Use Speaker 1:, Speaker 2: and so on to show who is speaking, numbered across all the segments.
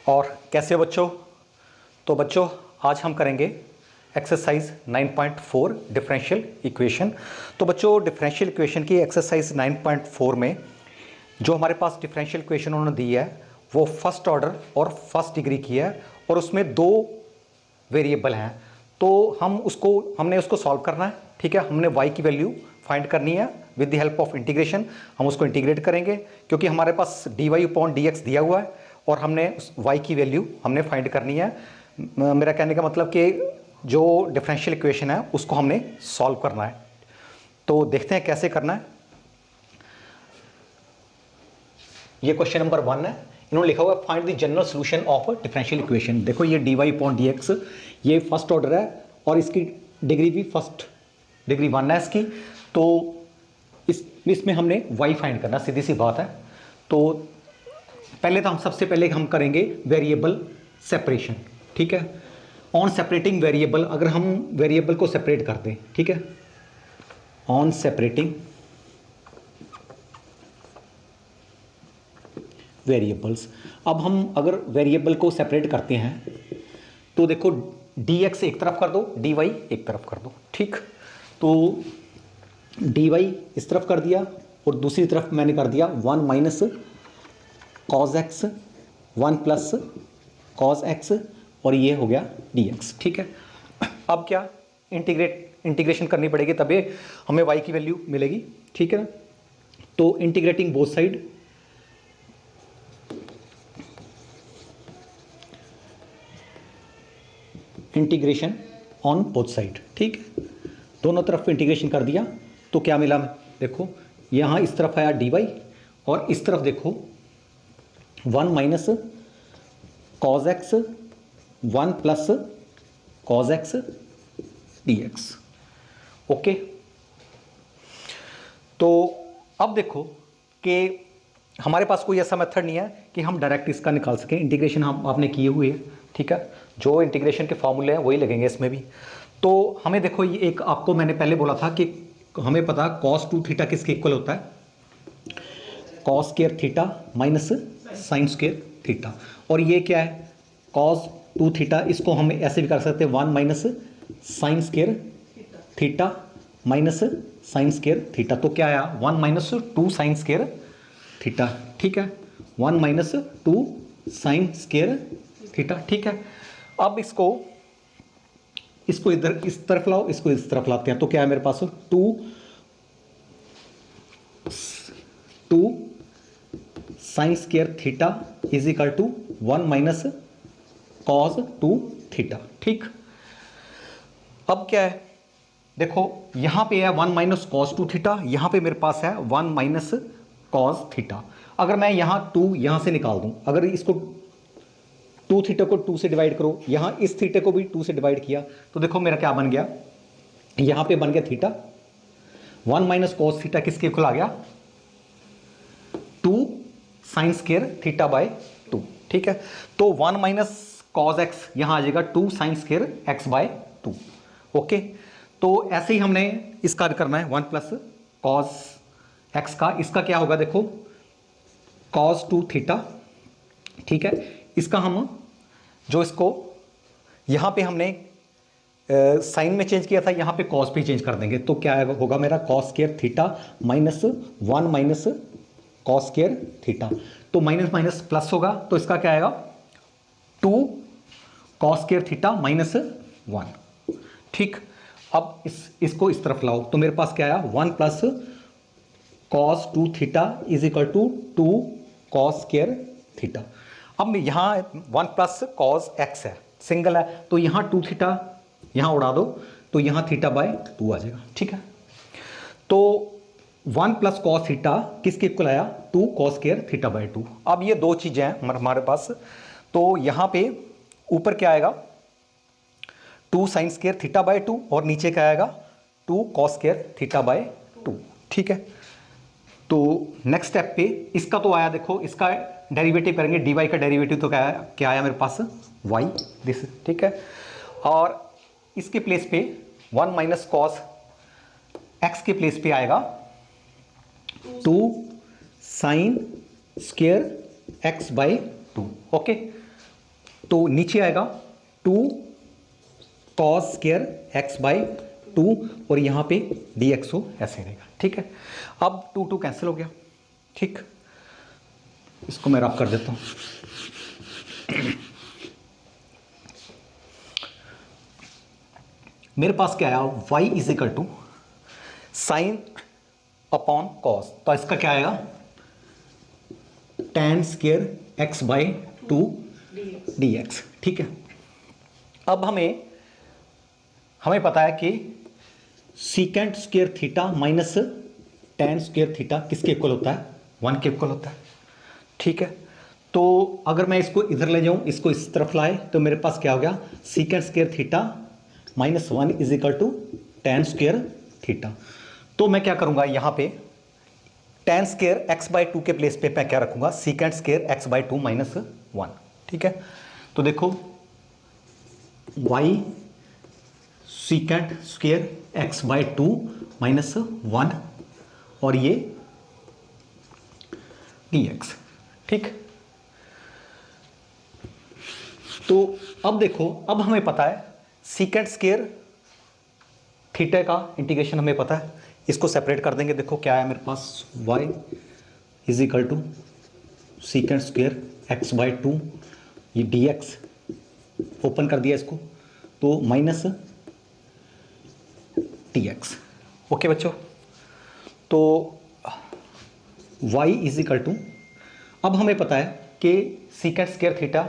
Speaker 1: और कैसे हो बच्चों। तो बच्चों आज हम करेंगे एक्सरसाइज 9.4 डिफरेंशियल इक्वेशन। तो बच्चों डिफरेंशियल इक्वेशन की एक्सरसाइज 9.4 में जो हमारे पास डिफरेंशियल इक्वेशन उन्होंने दी है वो फर्स्ट ऑर्डर और फर्स्ट डिग्री की है और उसमें दो वेरिएबल हैं। तो हमने उसको सॉल्व करना है। ठीक है, हमने y की वैल्यू फाइंड करनी है with the help of integration. हम उसको इंटीग्रेट करेंगे क्योंकि हमारे पास dy/dx दिया हुआ है और हमने उस y की वैल्यू हमने फाइंड करनी है। मेरा कहने का मतलब कि जो डिफरेंशियल इक्वेशन है उसको हमने सॉल्व करना है। तो देखते हैं कैसे करना है। ये क्वेश्चन नंबर 1 है। इन्होंने लिखा हुआ है find the general solution of differential equation. देखो ये dy/dx ये फर्स्ट ऑर्डर है और इसकी डिग्री भी फर्स्ट डिग्री 1 है इसकी। तो इसमें हमने y फाइंड करना, सीधी सी बात है। तो पहले तो सबसे पहले हम करेंगे वेरिएबल सेपरेशन। ठीक है, ऑन सेपरेटिंग वेरिएबल, अगर हम वेरिएबल को सेपरेट कर दें, ठीक है, ऑन सेपरेटिंग वेरिएबल्स। अब हम अगर वेरिएबल को सेपरेट करते हैं तो देखो dx एक तरफ कर दो, dy एक तरफ कर दो। ठीक, तो dy इस तरफ कर दिया और दूसरी तरफ मैंने कर दिया 1 minus cos x 1 plus cos x और ये हो गया dx। ठीक है, अब क्या इंटीग्रेशन करनी पड़ेगी तभी हमें y की वैल्यू मिलेगी। ठीक है, तो integrating both side, integration on both side. ठीक है, दोनों तरफ इंटीग्रेशन कर दिया तो क्या मिला, देखो यहाँ इस तरफ आया dy और इस तरफ देखो 1 minus cos x 1 plus cos x dx। Okay, तो अब देखो कि हमारे पास कोई ऐसा मेथड नहीं है कि हम डायरेक्ट इसका निकाल सकें। इंटीग्रेशन हम आपने किए हुए है। ठीक है, जो इंटीग्रेशन के फॉर्मूले हैं वही लगेंगे इसमें भी। तो हमें देखो ये एक आपको मैंने पहले बोला था कि हमें पता cos 2 थीटा किसके इक्वल होता है, cos square theta minus sign square theta. और ये क्या है cos 2 थीटा, इसको हम ऐसे भी कर सकते हैं 1 minus sign square theta minus sign square theta. तो क्या आया 1 माइनस 2 साइन स्क्वायर थीटा। ठीक है, 1 माइनस 2 साइन स्क्वायर थीटा। ठीक है, अब इसको इधर इस तरफ लाओ, इसको इस तरफ लाते हैं तो क्या है मेरे पास 2 sine square theta is equal to 1 minus cos 2 theta. ठीक, अब क्या है देखो यहां पे है 1 माइनस कॉस 2 थीटा, यहां पे मेरे पास है 1 माइनस कॉस थीटा। अगर मैं यहां 2 यहां से निकाल दूं, अगर इसको 2 थीटा को 2 से डिवाइड करो, यहां इस थीटे को भी 2 से डिवाइड किया तो देखो मेरा क्या बन गया, यहां पे बन गया थीटा 1 माइनस कॉस थीटा किसके इक्वल आ गया 2 साइन स्क्वायर थीटा बाय 2। ठीक है, तो 1 माइनस कॉस एक्स यहां आ जाएगा 2 sine square x by 2। Okay, तो ऐसे ही हमने इसका करना है 1 प्लस कॉस एक्स का, इसका क्या होगा देखो कॉस 2 थीटा। ठीक है, इसका हम जो इसको यहाँ पे हमने साइन में चेंज किया था, यहाँ पे कॉस पे चेंज कर देंगे तो क्या होगा मेरा cos square theta minus 1 minus cos square theta. तो माइनस माइनस प्लस होगा तो इसका क्या आएगा 2 कॉस स्क्वायर थीटा माइनस 1। ठीक, अब इसको इस तरफ लाओ तो मेरे पास क्या आया 1 plus cos 2 theta is equal to 2 cos square theta. अब यहाँ 1 प्लस कॉस एक्स है, सिंगल है तो यहाँ 2 थीटा यहाँ उड़ा दो तो यहाँ थीटा बाय 2 आ जाएगा। ठीक है, तो 1 प्लस कॉस थीटा किसके इक्वल आया 2 कॉस स्क्वायर थीटा बाय 2। अब ये दो चीज़ें हैं हमारे पास, तो यहाँ पे ऊपर क्या आएगा 2 साइन स्क्वायर थीटा बाय 2 और नीचे क्या आएगा 2 कॉस स्क्वायर थीटा बाय 2। ठीक है, तो नेक्स्ट स्टेप पे इसका तो आया, देखो इसका डेरिवेटिव करेंगे, dy का डेरिवेटिव तो क्या आया मेरे पास y दिस। ठीक है, और इसके प्लेस पे 1 माइनस कॉस x के प्लेस पे आएगा 2 sine square x by 2। Okay, तो नीचे आएगा 2 cos स्क्वायर x बाई 2 और यहाँ पे dx हो ऐसे रहेगा। ठीक है, अब 2 कैंसिल हो गया। ठीक, इसको मैं रफ कर देता हूँ। मेरे पास क्या आया, y is equal to sine upon cos, तो इसका क्या आएगा tan square x by 2 dx। ठीक है, अब हमें पता है कि secant square theta minus tan square theta किसके इक्वल होता है, 1 के इक्वल होता है। ठीक है, तो अगर मैं इसको इधर ले जाऊं, इसको इस तरफ लाए, तो मेरे पास क्या हो गया, secant square theta minus 1 is equal to tan square theta. तो मैं क्या करूंगा, यहां पे tan स्क्वायर x बाई 2 के प्लेस पे मैं क्या रखूंगा, secant square x by 2 minus 1। ठीक है, तो देखो y secant square x by 2 minus 1 और ये dx। ठीक, तो अब देखो, अब हमें पता है सीकेंट स्क्वायर थीटा का इंटीग्रेशन हमें पता है, इसको सेपरेट कर देंगे। देखो क्या है मेरे पास, y is equal to secant square x by 2, ये dx ओपन कर दिया इसको, तो माइनस dx। ओके बच्चों, तो y इज इक्वल टू, अब हमें पता है कि सीकेंट स्क्वायर थीटा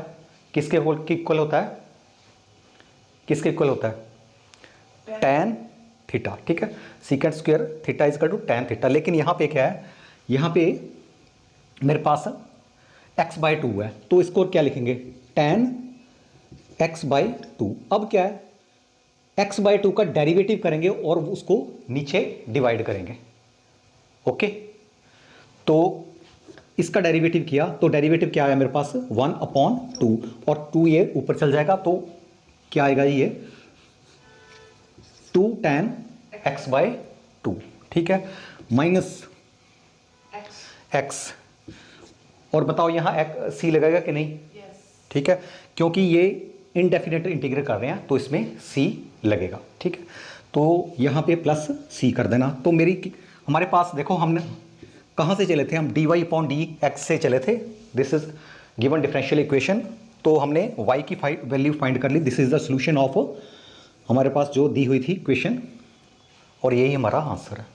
Speaker 1: किसके इक्वल होता है, किसके इक्वल होता है, tan थीटा। ठीक है, secant square theta is equal to tan theta, लेकिन यहाँ पे क्या है, यहाँ पे मेरे पास x बाई 2 है, तो इसको क्या लिखेंगे, tan x बाई 2। अब क्या है, x बाई 2 का डेरिवेटिव करेंगे और उसको नीचे डिवाइड करेंगे। ओके, तो इसका डेरिवेटिव किया, तो डेरिवेटिव क्या आया मेरे पास, 1/2 और 2 ये ऊपर चल जाएगा, तो क्या आएगा ये 2 tan x बाई 2। ठीक है, माइनस x, और बताओ यहाँ c लगेगा कि नहीं, ठीक है, क्योंकि ये इनडेफिनेट इंटीग्रेट कर रहे हैं तो इसमें c लगेगा। ठीक है, तो यहाँ पे प्लस c कर देना। तो हमारे पास देखो, हमने कहाँ से चले थे, हम dy अपॉन dx से चले थे। This is given differential equation, तो हमने y की वैल्यू फाइंड कर ली। This is the solution of हमारे पास जो दी हुई थी इक्वेशन, और यही हमारा आंसर है।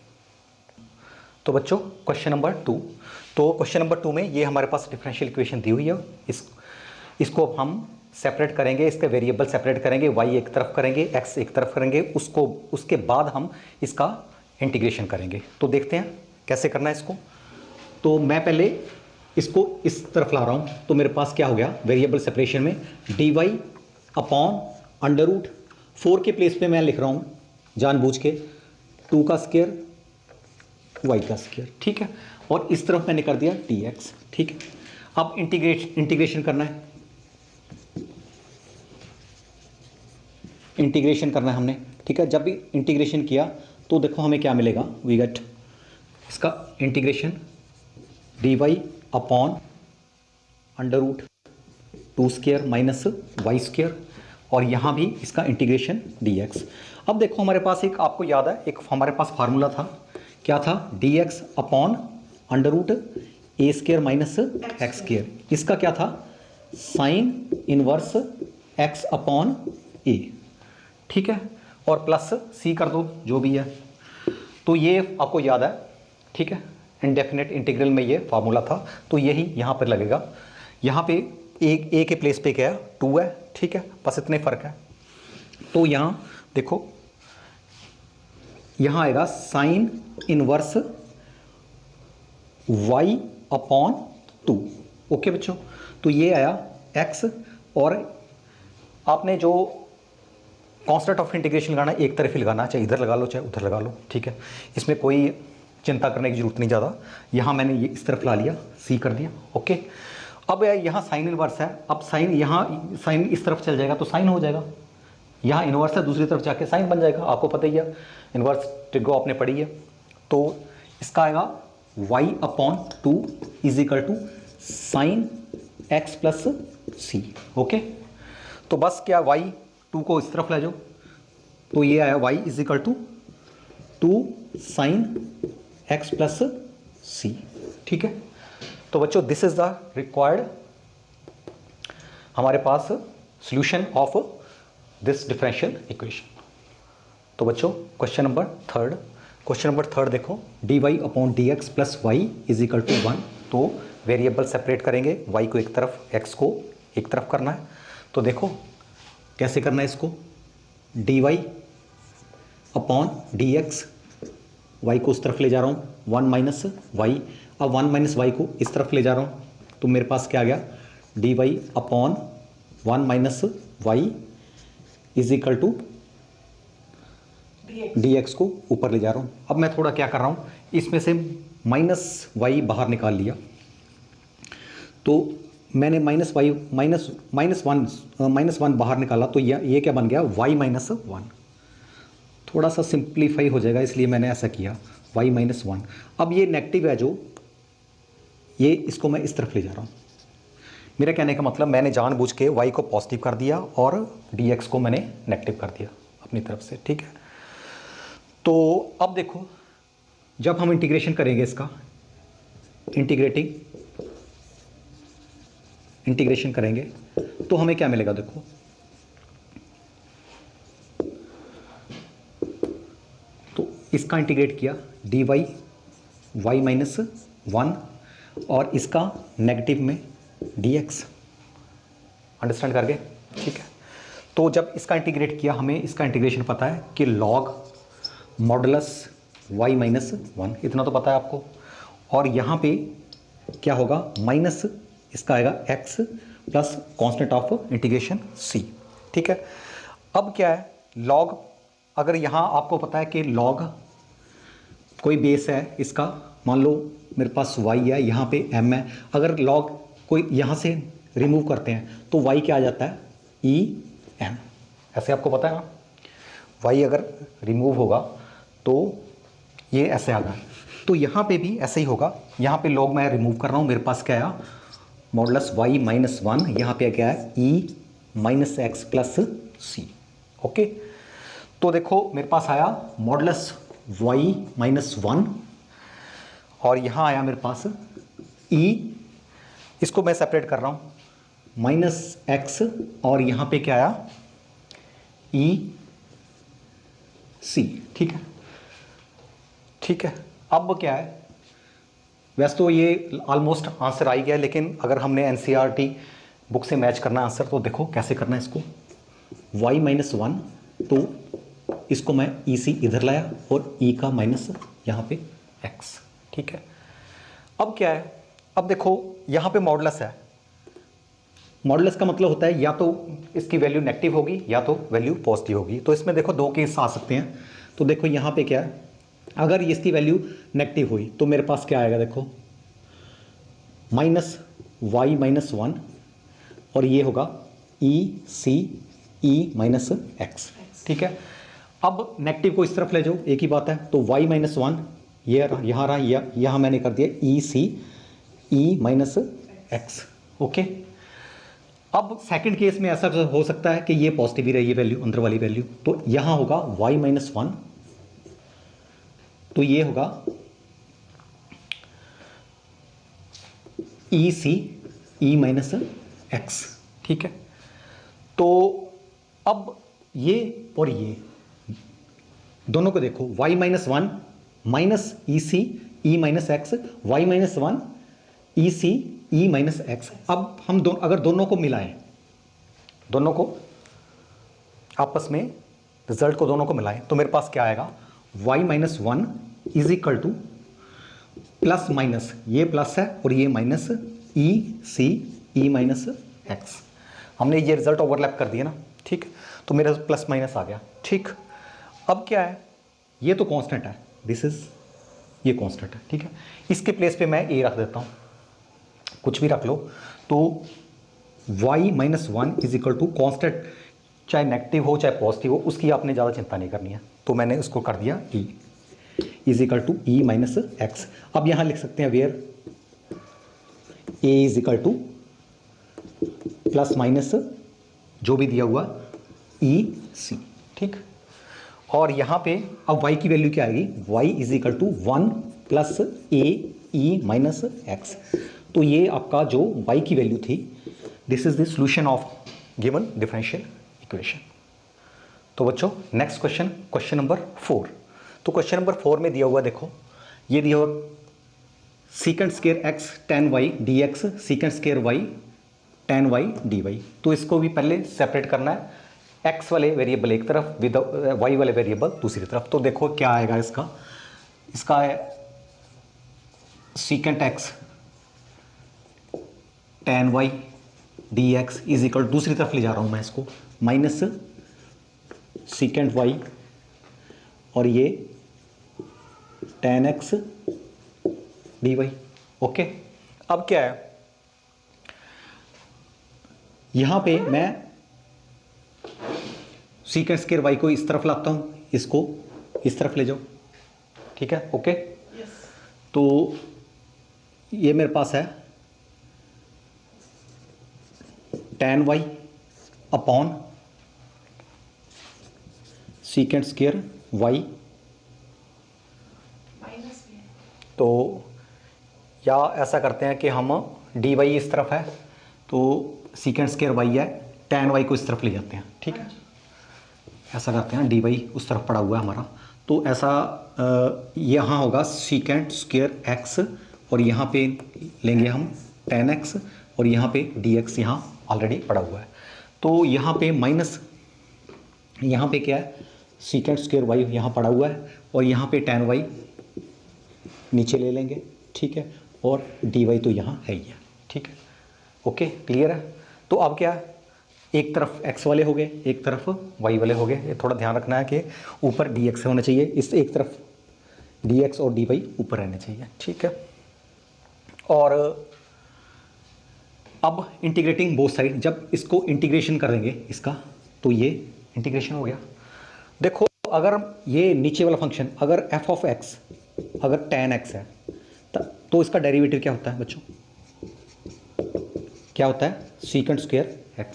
Speaker 1: तो बच्चों क्वेश्चन नंबर 2, तो क्वेश्चन नंबर 2 में ये हमारे पास डिफरेंशियल इक्वेशन दी हुई है, इसको हम सेपरेट करेंगे, इसके वेरिएबल सेपरेट करेंगे, y एक तरफ करेंगे, x एक तरफ करेंगे, उसके बाद हम इसका इंटीग्रेशन करेंगे। तो देखते हैं कैसे करना है इसको। तो मैं पहले इसको इस तरफ ला रहा हूँ, तो मेरे पास क्या हो गया, वेरिएबल सेपरेशन में dy अपॉन अंडर रूट 4 के प्लेस पे मैं लिख रहा हूँ जानबूझ के 2 का स्क्वायर y का स्क्वायर। ठीक है, और इस तरफ मैंने कर दिया dx। ठीक है, अब इंटीग्रेशन करना है, इंटीग्रेशन करना है हमने। ठीक है, जब भी इंटीग्रेशन किया तो देखो हमें क्या मिलेगा, वी गेट इसका integration dy upon under root 2 square minus y square, और यहाँ भी इसका इंटीग्रेशन dx। अब देखो हमारे पास एक, आपको याद है एक हमारे पास फार्मूला था, क्या था, dx upon under root a square minus x square. इसका क्या था, sine inverse x upon a। ठीक है, और प्लस c कर दो जो भी है, तो ये आपको याद है। ठीक है, इनडेफिनेट इंटीग्रल में ये फार्मूला था, तो यही यहाँ पर लगेगा। यहाँ पे a के प्लेस पे क्या है, 2 है। ठीक है, बस इतने फ़र्क है। तो यहाँ देखो, यहाँ आएगा sine inverse y upon 2। Okay बच्चों, तो ये आया x, और आपने जो कांस्टेंट ऑफ इंटीग्रेशन लगाना एक तरफ ही लगाना, चाहे इधर लगा लो चाहे उधर लगा लो। ठीक है, इसमें कोई चिंता करने की जरूरत नहीं ज़्यादा। यहाँ मैंने ये इस तरफ ला लिया, c कर दिया। ओके, अब यहाँ साइन इनवर्स है, अब साइन यहाँ साइन इस तरफ चल जाएगा तो साइन हो जाएगा, यहाँ इनवर्स है दूसरी तरफ जाके साइन बन जाएगा। आपको पता ही है, इनवर्स ट्रिगो आपने पढ़ी है। तो इसका आएगा y upon 2 is equal to sine x plus c. Okay, तो बस क्या y 2 को इस तरफ ले जाओ, तो ये आया y is equal to 2 sine x plus c. ठीक है, तो बच्चों दिस इज द रिक्वायर्ड हमारे पास solution of this differential equation. तो बच्चों क्वेश्चन नंबर थर्ड देखो, dy upon d x plus y is equal to 1। तो वेरिएबल सेपरेट करेंगे, y को एक तरफ, x को एक तरफ करना है। तो देखो कैसे करना है इसको, dy upon d x, y को उस तरफ ले जा रहा हूँ, 1 माइनस वाई। अब 1 माइनस वाई को इस तरफ ले जा रहा हूँ, तो मेरे पास क्या आ गया, d y upon 1 minus y is equal to d x को ऊपर ले जा रहा हूँ। अब मैं थोड़ा क्या कर रहा हूँ, इसमें से माइनस वाई बाहर निकाल लिया, तो मैंने माइनस वन बाहर निकाला, तो ये क्या बन गया, वाई माइनस 1। थोड़ा सा सिंप्लीफाई हो जाएगा इसलिए मैंने ऐसा किया, y माइनस 1। अब ये नेगेटिव है जो, ये इसको मैं इस तरफ ले जा रहा हूँ। मेरा कहने का मतलब मैंने जानबूझ के y को पॉजिटिव कर दिया और dx को मैंने नेगेटिव कर दिया अपनी तरफ से। ठीक है, तो अब देखो जब हम इंटीग्रेशन करेंगे इसका, इंटीग्रेशन करेंगे तो हमें क्या मिलेगा, देखो तो इसका इंटीग्रेट किया, डी वाई वाई माइनस 1 और इसका नेगेटिव में डी एक्स। अंडरस्टैंड कर गए? ठीक है, तो जब इसका इंटीग्रेट किया, हमें इसका इंटीग्रेशन पता है कि लॉग मॉडुलस वाई माइनस 1, इतना तो पता है आपको। और यहाँ पे क्या होगा, माइनस इसका आएगा x plus constant of integration c। ठीक है, अब क्या है, लॉग, अगर यहाँ आपको पता है कि लॉग कोई बेस है इसका, मान लो मेरे पास y है, यहाँ पे m है, अगर लॉग कोई यहाँ से रिमूव करते हैं तो y क्या आ जाता है, e m। ऐसे आपको पता है ना, y अगर रिमूव होगा तो ये ऐसे आ गया, तो यहाँ पे भी ऐसे ही होगा। यहाँ पे लॉग मैं रिमूव कर रहा हूँ, मेरे पास क्या आया, मॉडुलस y माइनस 1, यहाँ पे क्या है, e minus x plus c. Okay, तो देखो मेरे पास आया मॉडुलस y माइनस 1 और यहाँ आया मेरे पास e, इसको मैं सेपरेट कर रहा हूँ, माइनस एक्स और यहाँ पे क्या आया, e c। ठीक है, ठीक है, अब क्या है, वैसे तो ये ऑलमोस्ट आंसर आ ही गया, लेकिन अगर हमने एनसीईआरटी बुक से मैच करना आंसर, तो देखो कैसे करना है इसको, y माइनस 1, तो इसको मैं ई सी इधर लाया और e का माइनस यहाँ पे x। ठीक है, अब क्या है, अब देखो यहाँ पे मॉडुलस है, मॉडुलस का मतलब होता है या तो इसकी वैल्यू नेगेटिव होगी या तो वैल्यू पॉजिटिव होगी। तो इसमें देखो दो केस आ सकते हैं। तो देखो यहाँ पे क्या है, अगर इसकी वैल्यू नेगेटिव हुई तो मेरे पास क्या आएगा, देखो माइनस वाई माइनस 1 और ये होगा ई सी ई माइनस एक्स। ठीक है, अब नेगेटिव को इस तरफ ले जाओ, एक ही बात है, तो वाई माइनस 1 ये यहाँ रहा, यहाँ मैंने कर दिया ई सी ई माइनस एक्स। ओके, अब सेकंड केस में ऐसा हो सकता है कि ये पॉजिटिव ही रही, ये वैल्यू अंदर वाली वैल्यू, तो यहाँ होगा वाई माइनस 1, तो ये होगा ई सी ई माइनस एक्स। ठीक है, तो अब ये और ये दोनों को देखो, y माइनस 1 माइनस ई सी ई माइनस एक्स, वाई माइनस 1 ई सी ई माइनस एक्स। अब हम अगर दोनों को मिलाएं, दोनों को आपस में रिजल्ट को दोनों को मिलाएं, तो मेरे पास क्या आएगा, y minus 1 is equal to plus minus, ये प्लस है और ये माइनस ई सी ई माइनस एक्स। हमने ये रिजल्ट ओवरलैप कर दिया ना। ठीक, तो मेरा प्लस माइनस आ गया। ठीक, अब क्या है, ये तो कांस्टेंट है, दिस इज, ये कांस्टेंट है। ठीक है, इसके प्लेस पे मैं ए रख देता हूँ, कुछ भी रख लो, तो y minus 1 is equal to constant, चाहे नेगेटिव हो चाहे पॉजिटिव हो, उसकी आपने ज़्यादा चिंता नहीं करनी है, तो मैंने उसको कर दिया e is equal to e minus x. अब यहाँ लिख सकते हैं where a is equal to plus minus जो भी दिया हुआ ई सी, ठीक। और यहाँ पे अब y की वैल्यू क्या आएगी, y is equal to 1 plus a e minus x. तो ये आपका जो y की वैल्यू थी, this is the solution of given differential equation. तो बच्चों नेक्स्ट क्वेश्चन, क्वेश्चन नंबर 4। तो क्वेश्चन नंबर 4 में दिया हुआ, देखो ये दिया हुआ secant square x tan y dx secant square y tan y dy। तो इसको भी पहले सेपरेट करना है, x वाले वेरिएबल एक तरफ, विद y वाले वेरिएबल दूसरी तरफ। तो देखो क्या आएगा इसका, इसका है secant x tan y dx is equal, दूसरी तरफ ले जा रहा हूं मैं इसको, माइनस सीकेंट y और ये tan x dy। ओके, अब क्या है, यहां पे मैं सीकेंट स्क्वायर y को इस तरफ लाता हूं, इसको इस तरफ ले जाओ, ठीक है। ओके तो ये मेरे पास है tan y upon secant square y। तो या ऐसा करते हैं कि हम dy इस तरफ है तो सीकेंट स्क्वायर y है, tan y को इस तरफ ले जाते हैं, ठीक है। ऐसा करते हैं, dy उस तरफ पड़ा हुआ है हमारा, तो ऐसा यहाँ होगा सीकेंट स्क्वायर x और यहाँ पे लेंगे हम tan x और यहाँ पे dx यहाँ ऑलरेडी पड़ा हुआ है। तो यहाँ पे माइनस, यहाँ पे क्या है, सीकेंट स्क्वायर y यहाँ पड़ा हुआ है और यहाँ पे tan y नीचे ले लेंगे, ठीक है। और dy तो यहाँ है ही है, ठीक है। ओके, क्लियर है। तो अब क्या है, एक तरफ x वाले हो गए, एक तरफ y वाले हो गए। ये थोड़ा ध्यान रखना है कि ऊपर dx होना चाहिए, इस एक तरफ dx और dy ऊपर रहने चाहिए, ठीक है। और अब इंटीग्रेटिंग बोथ साइड, जब इसको इंटीग्रेशन करेंगे इसका, तो ये इंटीग्रेशन हो गया। देखो अगर ये नीचे वाला फंक्शन अगर f ऑफ x अगर tan x है तो इसका डेरिवेटिव क्या होता है बच्चों, क्या होता है, सीकेंट स्क्वायर x,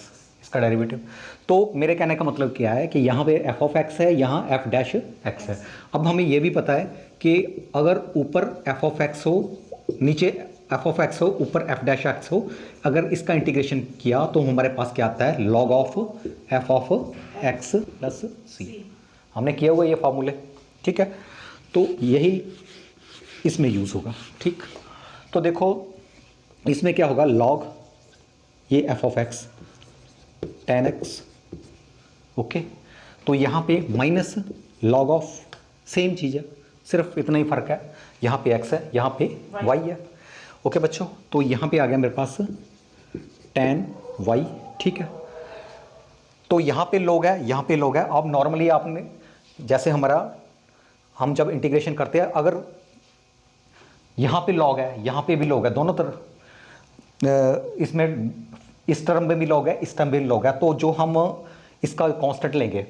Speaker 1: इसका डेरिवेटिव। तो मेरे कहने का मतलब क्या है कि यहाँ पे f ऑफ x है, यहाँ f डैश x है। अब हमें ये भी पता है कि अगर ऊपर f ऑफ x हो, नीचे f ऑफ x हो, ऊपर f डैश x हो, अगर इसका इंटीग्रेशन किया तो हमारे पास क्या आता है, log of f of x plus c। हमने किया हुआ ये फार्मूले, ठीक है। तो यही इसमें यूज़ होगा, ठीक। तो देखो इसमें क्या होगा, log ये f of x tan x, okay. तो यहाँ पे माइनस log ऑफ, सेम चीज़ है, सिर्फ इतना ही फ़र्क है, यहाँ पे x है, यहाँ पे y है। ओके बच्चों, तो यहाँ पे आ गया मेरे पास tan y, ठीक है। तो यहाँ पे log है, यहाँ पे log है। अब नॉर्मली आपने जैसे हम जब इंटीग्रेशन करते हैं, अगर यहाँ पे log है, यहाँ पे भी log है, दोनों तरफ, इसमें इस टर्म में भी log है, इस टर्म में भी log है, तो जो हम इसका कांस्टेंट लेंगे,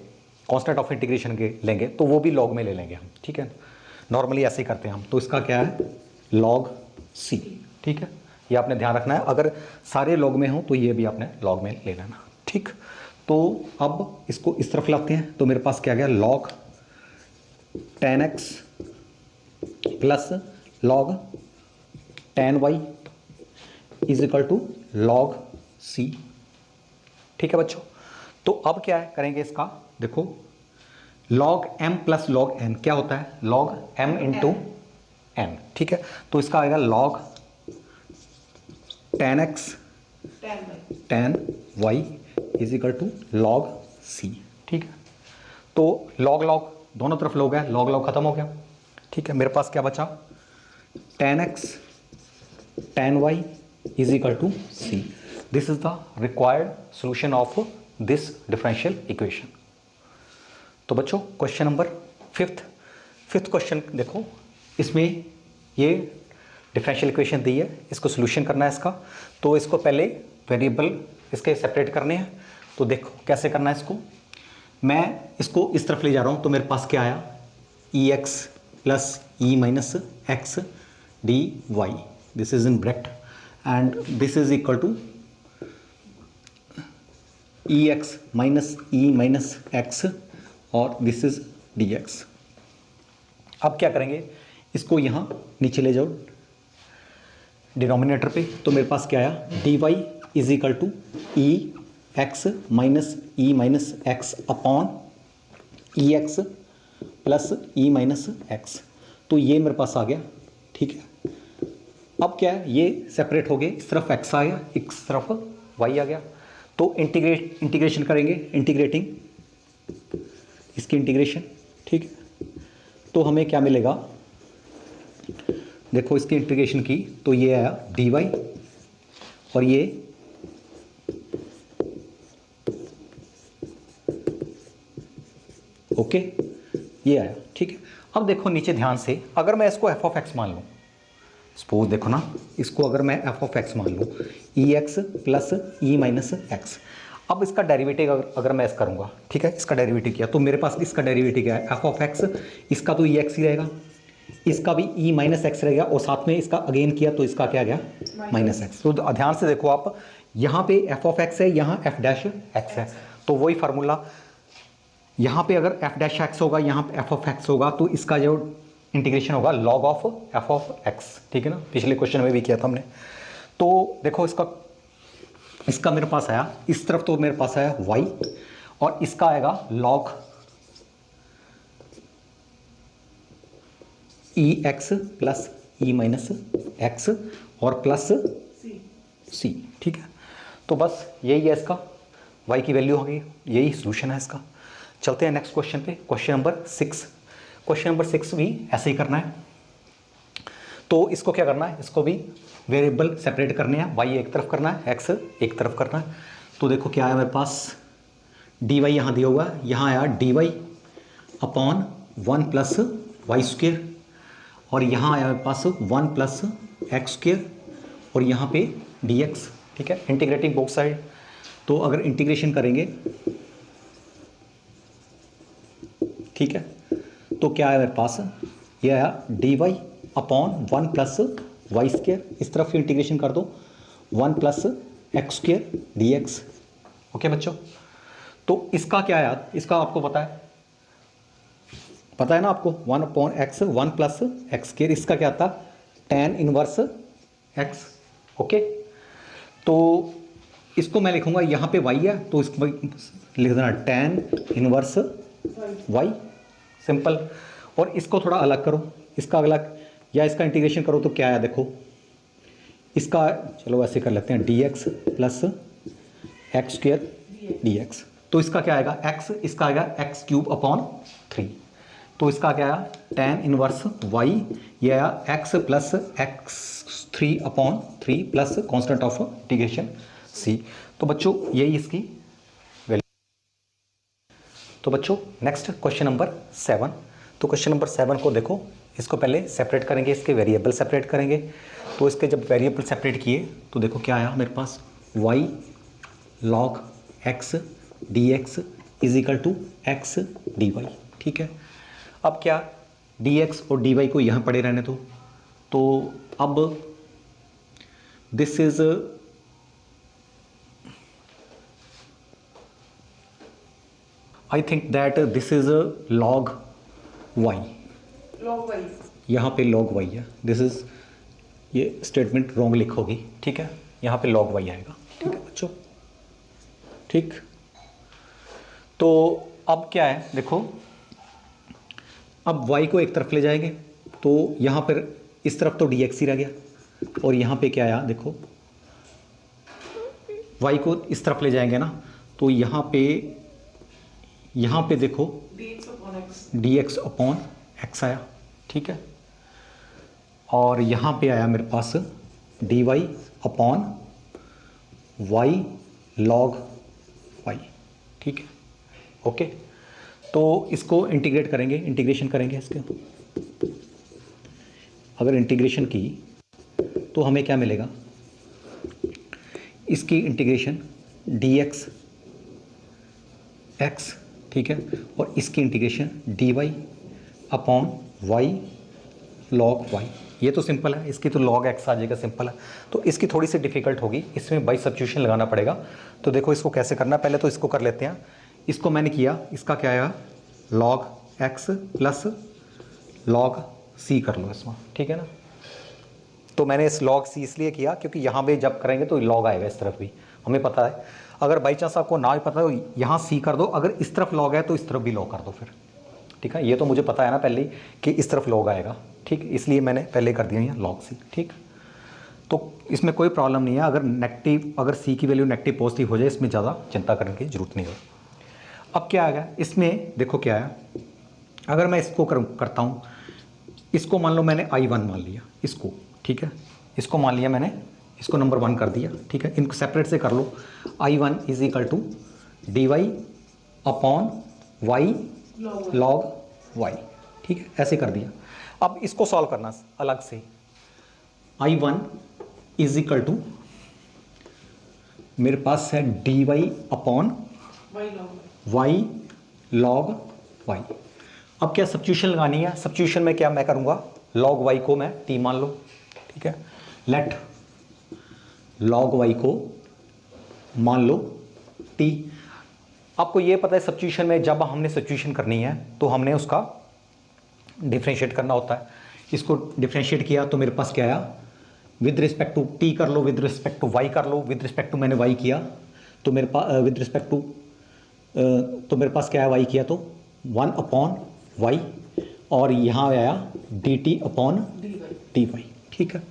Speaker 1: कांस्टेंट ऑफ इंटीग्रेशन के लेंगे, तो वो भी log में ले लेंगे हम, ठीक है। नॉर्मली ऐसे ही करते हैं हम। तो इसका क्या है, log c, ठीक है। ये आपने ध्यान रखना है, अगर सारे log में हो तो ये भी आपने log में ले लेना, ठीक। तो अब इसको इस तरफ लाते हैं, तो मेरे पास क्या गया, log tan x plus log tan y is equal to log c, ठीक है बच्चों। तो अब क्या है करेंगे इसका, देखो log m plus log n क्या होता है, log m इंटू n, ठीक है। तो इसका आएगा log tan x tan y is equal to log c, ठीक है। तो log log दोनों तरफ log है, log log खत्म हो गया, ठीक है। मेरे पास क्या बचा, tan x tan y is equal to c। This is the required solution of this differential equation. तो बच्चों क्वेश्चन नंबर फिफ्थ क्वेश्चन देखो, इसमें ये डिफरेंशियल इक्वेशन दी है, इसको सॉल्यूशन करना है इसका। तो इसको पहले वेरिएबल इसके सेपरेट करने हैं। तो देखो कैसे करना है इसको, मैं इसको इस तरफ ले जा रहा हूँ, तो मेरे पास क्या आया, e x plus e minus x d y, this is in bracket and this is equal to e x minus e minus x और दिस इज डी एक्स। अब क्या करेंगे, इसको यहाँ नीचे ले जाओ डिनोमिनेटर पे, तो मेरे पास क्या आया, d y is equal to e x minus e minus x upon e x plus e minus x. तो ये मेरे पास आ गया, ठीक है। अब क्या है, ये सेपरेट हो गए, इस तरफ एक्स आ गया, इस तरफ वाई आ गया। तो इंटीग्रेशन करेंगे, इंटीग्रेटिंग इसकी इंटीग्रेशन, ठीक है। तो हमें क्या मिलेगा, देखो इसकी इंटीग्रेशन की तो ये आया डी वाई और ये ओके, ये आया, ठीक है। अब देखो नीचे ध्यान से, अगर मैं इसको एफ ऑफ एक्स मान लूँ, सपोज देखो ना, इसको अगर मैं एफ ऑफ एक्स मान लूँ, ई x plus e minus x. अब इसका डेरिवेटिव अगर मैं करूँगा, ठीक है, इसका डेरिवेटिव किया तो मेरे पास इसका डेरिवेटिव क्या है, एफ ऑफ एक्स, इसका तो ई एक्स ही रहेगा, इसका भी ई माइनस एक्स रहेगा और साथ में इसका अगेन किया तो इसका क्या गया, माइनस एक्स। तो ध्यान से देखो आप, यहाँ पे एफ ऑफ एक्स है, यहाँ एफ डैश एक्स है, तो वही फार्मूला यहाँ पे अगर एफ डैश एक्स होगा, यहाँ पे एफ ऑफ एक्स होगा, तो इसका जो इंटीग्रेशन होगा log of F of x, ठीक है ना, पिछले क्वेश्चन में भी किया था हमने। तो देखो इसका मेरे पास आया, इस तरफ तो मेरे पास आया y और इसका आएगा लॉग ई x plus e minus x और प्लस सी, ठीक है। तो बस यही है इसका, y की वैल्यू हो गई, यही सोल्यूशन है इसका। चलते हैं नेक्स्ट क्वेश्चन पे, क्वेश्चन नंबर 6। क्वेश्चन नंबर 6 भी ऐसे ही करना है। तो इसको क्या करना है, इसको भी वेरिएबल सेपरेट करने हैं, y एक तरफ करना है, x एक तरफ करना है। तो देखो क्या है मेरे पास, डी वाई यहाँ दिया हुआ है, यहाँ आया d y upon 1 plus y square और यहाँ आया मेरे पास 1 प्लस एक्स स्क्वेयर और यहाँ पे डी एक्स, ठीक है, इंटीग्रेटिंग बोथ साइड। तो अगर इंटीग्रेशन करेंगे, ठीक है, तो क्या आया मेरे पास, ये आया d y upon 1 plus y square, इस तरफ इंटीग्रेशन कर दो 1 plus x square d x. Okay बच्चों, तो इसका क्या आया, इसका आपको पता है ना आपको, 1 upon x 1 plus x square, इसका क्या था, tan इनवर्स एक्स। ओके, तो इसको मैं लिखूंगा, यहाँ पे y है तो इसको लिख देना tan इनवर्स y, सिंपल। और इसको थोड़ा अलग करो, इसका अलग या इसका इंटीग्रेशन करो तो क्या आया, देखो इसका, चलो ऐसे कर लेते हैं, D x plus x square d x. तो इसका क्या आएगा, x, इसका आएगा एक्स क्यूब अपॉन 3। तो इसका क्या आया, tan इनवर्स y, ये आया x plus x 3 upon 3 plus constant of integration c। तो बच्चों यही इसकी वैल्यू। तो बच्चों नेक्स्ट क्वेश्चन नंबर 7। तो क्वेश्चन नंबर 7 को देखो, इसको पहले सेपरेट करेंगे, इसके वेरिएबल सेपरेट करेंगे। तो इसके जब वेरिएबल सेपरेट किए तो देखो क्या आया मेरे पास, y log x dx is equal to x d y, ठीक है। अब क्या, dx और dy को यहाँ पड़े रहने दो। तो अब this is I think that this is log y, यहाँ पे log y है, दिस इज, ये स्टेटमेंट रॉन्ग लिखोगी, ठीक है, यहाँ पे log y आएगा, ठीक है बच्चों, ठीक। तो अब क्या है, देखो अब y को एक तरफ ले जाएंगे तो यहाँ पर इस तरफ तो dx ही रह गया और यहाँ पे क्या आया, देखो y को इस तरफ ले जाएंगे ना, तो यहाँ पे देखो dx अपॉन x आया, ठीक है। और यहाँ पे आया मेरे पास dy upon y log y, ठीक है, ओके। तो इसको इंटीग्रेट करेंगे, इंटीग्रेशन करेंगे इसके, अगर इंटीग्रेशन की तो हमें क्या मिलेगा, इसकी इंटीग्रेशन dx x, ठीक है, और इसकी integration dy upon y log y, ये तो सिंपल है, इसकी तो log x आ जाएगा, सिंपल है। तो इसकी थोड़ी सी डिफिकल्ट होगी, इसमें बाई सब्स्टिट्यूशन लगाना पड़ेगा। तो देखो इसको कैसे करना है, पहले तो इसको कर लेते हैं। इसको मैंने किया, इसका क्या आया, log x plus log c कर लो इसमें, ठीक है ना। तो मैंने इस log c इसलिए किया क्योंकि यहाँ पे जब करेंगे तो log आएगा इस तरफ भी, हमें पता है। अगर बाई चांस आपको ना ही पता हो, यहाँ c कर दो, अगर इस तरफ log है तो इस तरफ भी log कर दो फिर, ठीक है। ये तो मुझे पता है ना पहले कि इस तरफ log आएगा, ठीक, इसलिए मैंने पहले कर दिया यहाँ log c, ठीक। तो इसमें कोई प्रॉब्लम नहीं है, अगर नेगेटिव, अगर c की वैल्यू नेगेटिव पॉजिटिव हो जाए, इसमें ज़्यादा चिंता करने की जरूरत नहीं हो। अब क्या आ गया इसमें, देखो क्या है, अगर मैं इसको करता हूँ, इसको मान लो मैंने I1 मान लिया इसको, ठीक है, इसको मान लिया मैंने, इसको नंबर 1 कर दिया, ठीक है। इनको सेपरेट से कर लो, I1 is equal to dy upon y log y, ठीक है, ऐसे कर दिया। अब इसको सॉल्व करना अलग से, I1 इज इक्वल टू मेरे पास है dy upon y log y। अब क्या सब्स्टिट्यूशन लगानी है, सब्स्टिट्यूशन में क्या मैं करूंगा, log y को मैं t मान लो, ठीक है, लेट log y को मान लो t। आपको ये पता है सब्स्टिट्यूशन में जब हमने सब्स्टिट्यूशन करनी है तो हमने उसका डिफरेंशिएट करना होता है। इसको डिफरेंशिएट किया तो मेरे पास क्या आया, विद रिस्पेक्ट टू t कर लो, विद रिस्पेक्ट टू y कर लो, विद रिस्पेक्ट टू मैंने y किया तो मेरे पास विद रिस्पेक्ट टू तो मेरे पास क्या है, y किया तो 1 अपॉन y, और यहाँ आया dt अपॉन dy, ठीक है।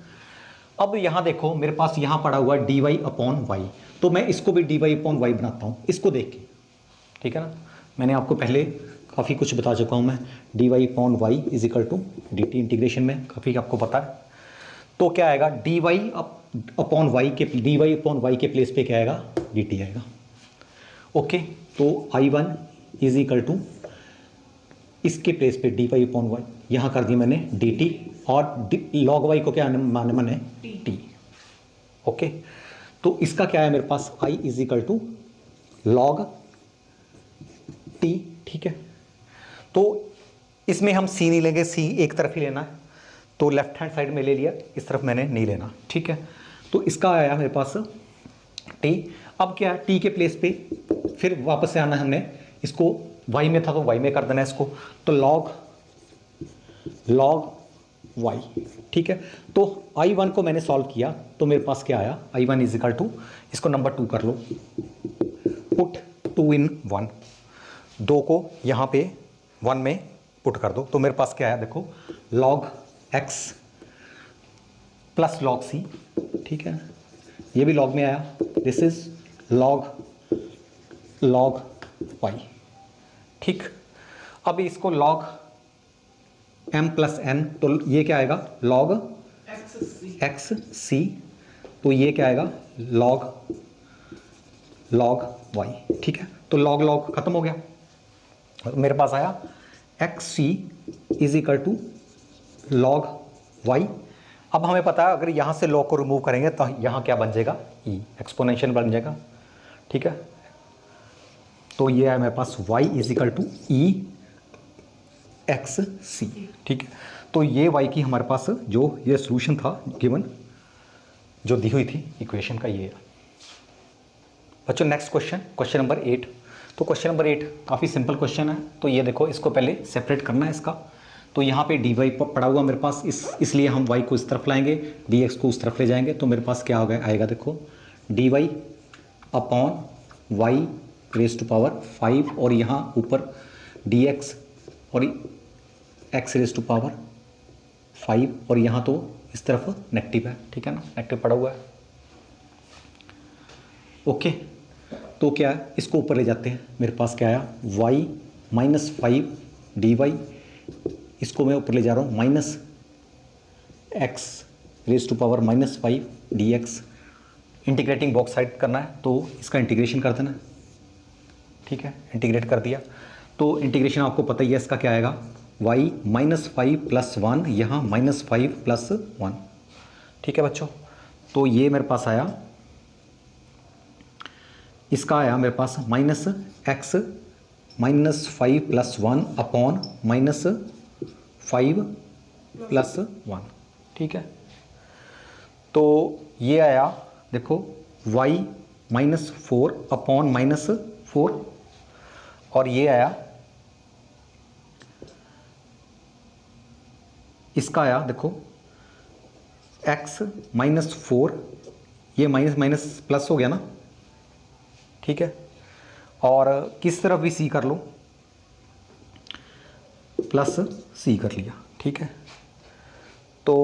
Speaker 1: अब यहाँ देखो मेरे पास यहाँ पड़ा हुआ है dy अपॉन y, तो मैं इसको भी dy अपॉन y बनाता हूँ इसको देख के, ठीक है ना। मैंने आपको पहले काफ़ी कुछ बता चुका हूँ मैं, dy upon y is equal to dt, integration में काफ़ी आपको पता है। तो क्या आएगा, dy अपॉन y के प्लेस पे क्या आएगा, dt आएगा, ओके। तो I1 इज इक्वल टू इसके प्लेस पे dy अपॉन y, यहाँ कर दिया मैंने dt, और log y को क्या माने मैंने t, ओके। तो इसका क्या है मेरे पास, I is equal to log t, ठीक है। तो इसमें हम c नहीं लेंगे, c एक तरफ ही लेना है, तो लेफ्ट हैंड साइड में ले लिया, इस तरफ मैंने नहीं लेना, ठीक है। तो इसका आया मेरे पास t। अब क्या है, t के प्लेस पे फिर वापस से आना है हमने, इसको y में था तो y में कर देना है इसको, तो log y, ठीक है। तो I1 को मैंने सॉल्व किया तो मेरे पास क्या आया, I1 इज इक्वल टू, इसको नंबर 2 कर लो, पुट 2 इन 1, 2 को यहाँ पे 1 में पुट कर दो, तो मेरे पास क्या आया देखो, log x plus log c, ठीक है, ये भी log में आया, दिस इज log y, ठीक। अब इसको log m प्लस n, तो ये क्या आएगा, log x c, तो ये क्या आएगा, log y, ठीक है। तो log खत्म हो गया, मेरे पास आया x c is equal to log y। अब हमें पता है अगर यहाँ से log को रिमूव करेंगे तो यहाँ क्या बन जाएगा, e, एक्सपोनेंशियल बन जाएगा, ठीक है। तो ये है मेरे पास y is equal to e x c, ठीक है। तो ये y की हमारे पास जो ये सोल्यूशन था गिवन, जो दी हुई थी इक्वेशन का, ये है बच्चों। Next question number 8। तो क्वेश्चन नंबर 8 काफ़ी सिंपल क्वेश्चन है। तो ये देखो, इसको पहले सेपरेट करना है इसका। तो यहाँ पे dy पड़ा हुआ मेरे पास, इसलिए हम y को इस तरफ लाएंगे, dx को उस तरफ ले जाएंगे। तो मेरे पास क्या हो गया, आएगा देखो dy upon y raise to power 5, और यहाँ ऊपर dx और x रेज टू पावर 5, और यहाँ तो इस तरफ नेगेटिव है, ठीक है ना, नेगेटिव पड़ा हुआ है, ओके। तो क्या है, इसको ऊपर ले जाते हैं। मेरे पास क्या आया, y माइनस 5 dy, इसको मैं ऊपर ले जा रहा हूँ minus x raise to power minus 5 dx। Integrating बॉक्स साइड करना है तो इसका इंटीग्रेशन कर देना, ठीक है। इंटीग्रेट कर दिया तो इंटीग्रेशन आपको पता ही है इसका क्या आएगा, y माइनस 5 प्लस 1, यहाँ माइनस 5 प्लस 1, ठीक है बच्चों। तो ये मेरे पास आया, इसका आया मेरे पास minus x minus 5 plus 1 upon minus 5 plus 1, ठीक है। तो ये आया देखो y -4 अपॉन -4, और ये आया, इसका आया देखो x -4, ये माइनस माइनस प्लस हो गया ना, ठीक है। और किस तरफ भी c कर लो, प्लस c कर लिया, ठीक है। तो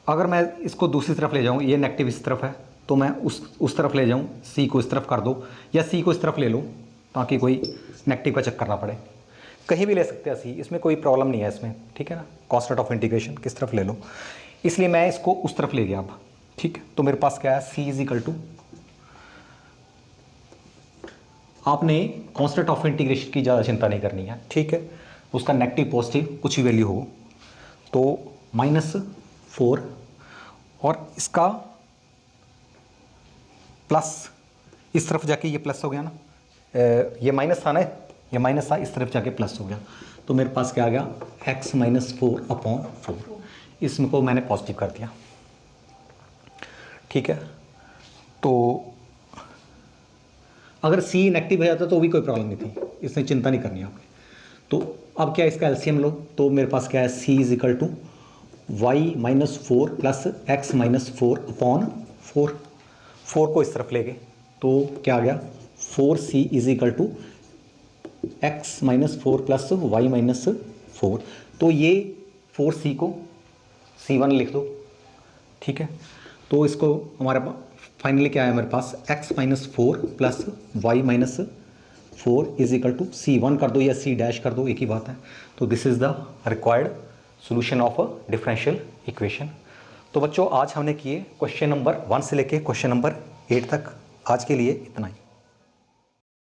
Speaker 1: अगर मैं इसको दूसरी तरफ ले जाऊं, ये नेगेटिव इस तरफ है, तो मैं उस तरफ ले जाऊं, c को इस तरफ कर दो, या c को इस तरफ ले लो, ताकि कोई नेगेटिव का चक्कर ना पड़े। कहीं भी ले सकते हैं c, इसमें कोई प्रॉब्लम नहीं है इसमें, ठीक है ना। कांस्टेंट ऑफ इंटीग्रेशन किस तरफ ले लो, इसलिए मैं इसको उस तरफ ले गया अब, ठीक है। तो मेरे पास क्या है, c इज इक्वल टू, आपने कांस्टेंट ऑफ इंटीग्रेशन की ज़्यादा चिंता नहीं करनी है, ठीक है। उसका नेगेटिव पॉजिटिव कुछ ही वैल्यू हो, तो -4, और इसका प्लस, इस तरफ जाके ये प्लस हो गया ना, ये माइनस था ना, ये माइनस था, इस तरफ जाके प्लस हो गया। तो मेरे पास क्या आ गया, x -4 अपॉन 4, इसमें को मैंने पॉजिटिव कर दिया, ठीक है। तो अगर c नेगेटिव हो जाता तो भी कोई प्रॉब्लम नहीं थी, इसमें चिंता नहीं करनी आपने। तो अब क्या, इसका एलसीएम लो, तो मेरे पास क्या है, c is equal to y -4 plus x -4 upon 4, 4 को इस तरफ ले गए, तो क्या आ गया, 4c is equal to x -4 plus y -4। तो ये 4c को c1 लिख दो, ठीक है। तो इसको हमारे फाइनली क्या है मेरे पास, x -4 plus y -4 is equal to c1 कर दो या c डैश कर दो, एक ही बात है। तो this is the required solution of a differential equation. तो बच्चों आज हमने किए क्वेश्चन नंबर 1 से लेके क्वेश्चन नंबर 8 तक। आज के लिए इतना ही।